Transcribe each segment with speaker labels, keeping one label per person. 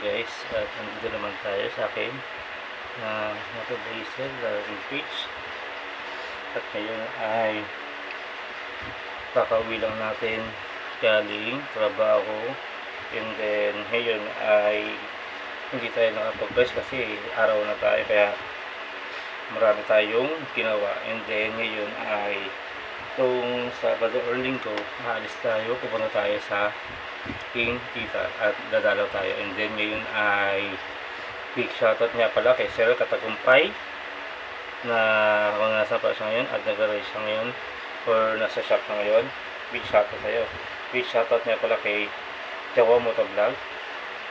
Speaker 1: Guys, at nandito naman tayo sa akin na motor-blazer driving page. At ngayon ay kakauwi lang natin galing trabaho, and then ngayon ay hindi tayo nakapag-brush kasi araw na tayo, kaya marami tayong ginawa. And then ngayon ay itong Sabado or Linggo, aalis tayo, pupunta tayo sa King Tita at dadalaw tayo. And then ngayon ay big shoutout nga pala kay Sir Katagumpay na kung nasa pa siya ngayon at nag-aray siya ngayon or nasa shop siya ngayon. Big shoutout sa'yo. Big shoutout nga pala kay Jawa Motovlog,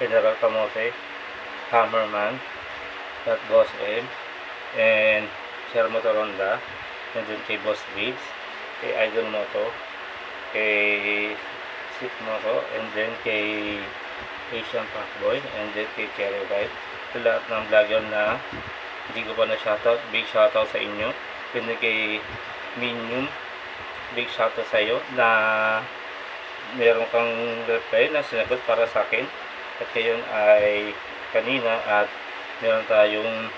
Speaker 1: General Kamote, Hammerman at Boss M, and Sir Motoronda, and then kay Boss Bigs, kay Idol Moto, kay Sit Moto, and then kay Asian Packboy, and then kay Cherry White. Ito lahat ng vlogger na hindi ko pa na shoutout, big shoutout sa inyo. And then kay Minium, big shoutout sa iyo na meron kang reply na sinagot para sa akin. At ngayon ay kanina at meron tayong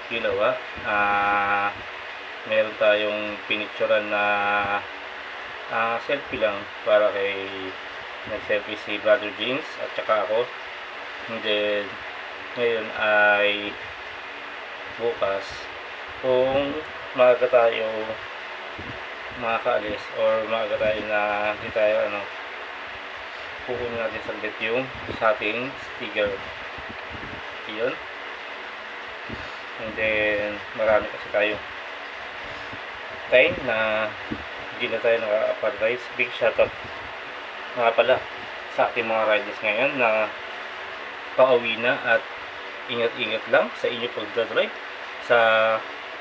Speaker 1: ginawa, meron tayong pinicturan na selfie lang para kay nag-selfie si Brother James at saka ako. And then ngayon ay bukas, kung maaga tayo makakaalis or maaga tayo na hindi tayo kukunin natin saglit yung sa ating sticker yun. And then marami kasi tayo time na hindi na tayo naka-advise. Big shoutout nga pala sa ating mga riders ngayon na pauwi na, at ingat-ingat lang sa inyong pagdadrive sa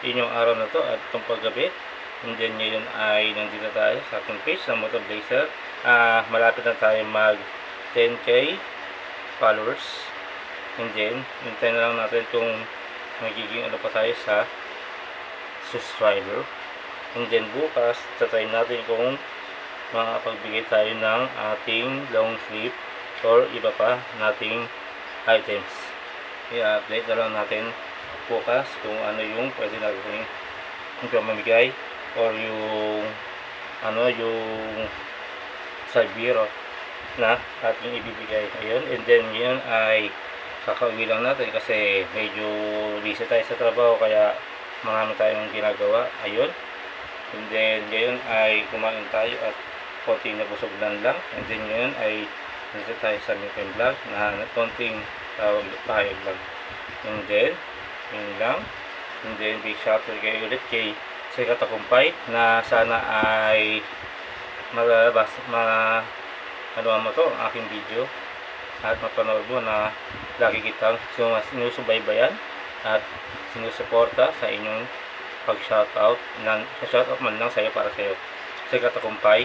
Speaker 1: inyong araw na to at itong paggabi. And then ngayon ay nandito tayo sa ating page ng Motor-Blazer. Malapit na tayo mag 10k followers, and then hintayin na lang natin kung magiging pa tayo sa subscriber. And then bukas tatry natin kung makapagbigay tayo ng ating long sleeve or iba pa nating items. I-update na lang natin bukas kung ano yung pwede natin mamigay or yung yung Sabiro na ating ibibigay. Ayun. And then yun ay kakauwi lang natin kasi medyo busy tayo sa trabaho, kaya marami tayong ginagawa. Ayun. And then ngayon ay kumain tayo at konting nabusog lang. And then ngayon ay nandito tayo sa Milton Vlog na konting pahayag lang. And then yun lang. And then big shoutout kayo ulit kay Sir Katagumpay na sana ay malalabas mo to ang aking video at mapanood mo na lagi kitang sinusubaybayan at sinusuporta sa inyong pag-shoutout. Shoutout man lang sa'yo para sa'yo, Sir Katagumpay.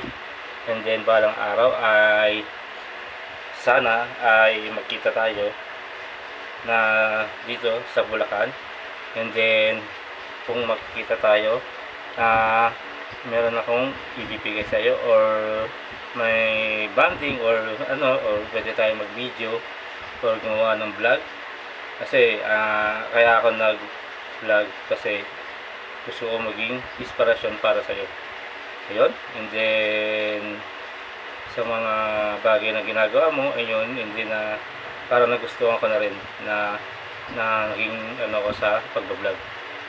Speaker 1: And then balang araw ay sana ay magkita tayo na dito sa Bulacan. And then kung magkita tayo, meron akong ibibigay sa iyo or may banding or or pwede tayo mag-video or gumawa ng vlog. Kasi kaya ako nag-vlog kasi gusto ko maging inspirasyon para sa iyo. Ayun. And then sa mga bagay na ginagawa mo, ayun, hindi na parang nagustuhan ko na rin na naging ko sa pag-vlog.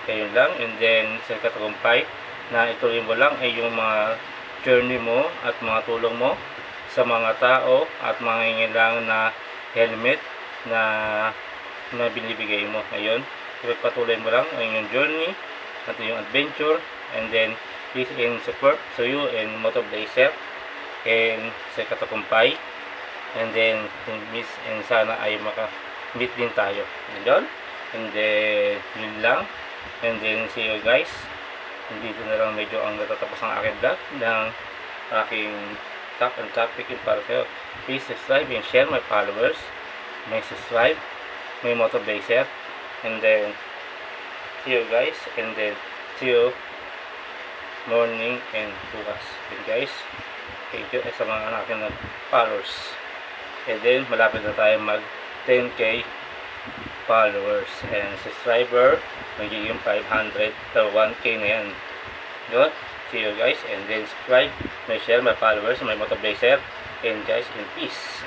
Speaker 1: Kaya yun lang. And then Sir Katagumpay, na ituloy mo lang ay yung mga journey mo at mga tulong mo sa mga tao at mga ngailangan na helmet na binibigay mo. Ayun, patuloy mo lang ang yung journey at yung adventure. And then please and support so you and Motor-Blazer and Sir Katagumpay. And then miss and sana ay maka-meet din tayo. Ayun. And then yun lang. And then see you guys. Dito na lang medyo ang natatapos ang aking vlog ng aking top and topic yung para sa'yo. Please subscribe and share my followers. May subscribe, may Motor-Blazer. And then see you guys. And then see you morning and bukas. And guys, thank you sa mga aking followers. And then malapit na tayo mag 10k followers and subscriber, magiging 500 per 1k na yan. Yun. See you guys, and then subscribe, may share, may followers, may motovlogger, and guys, in peace.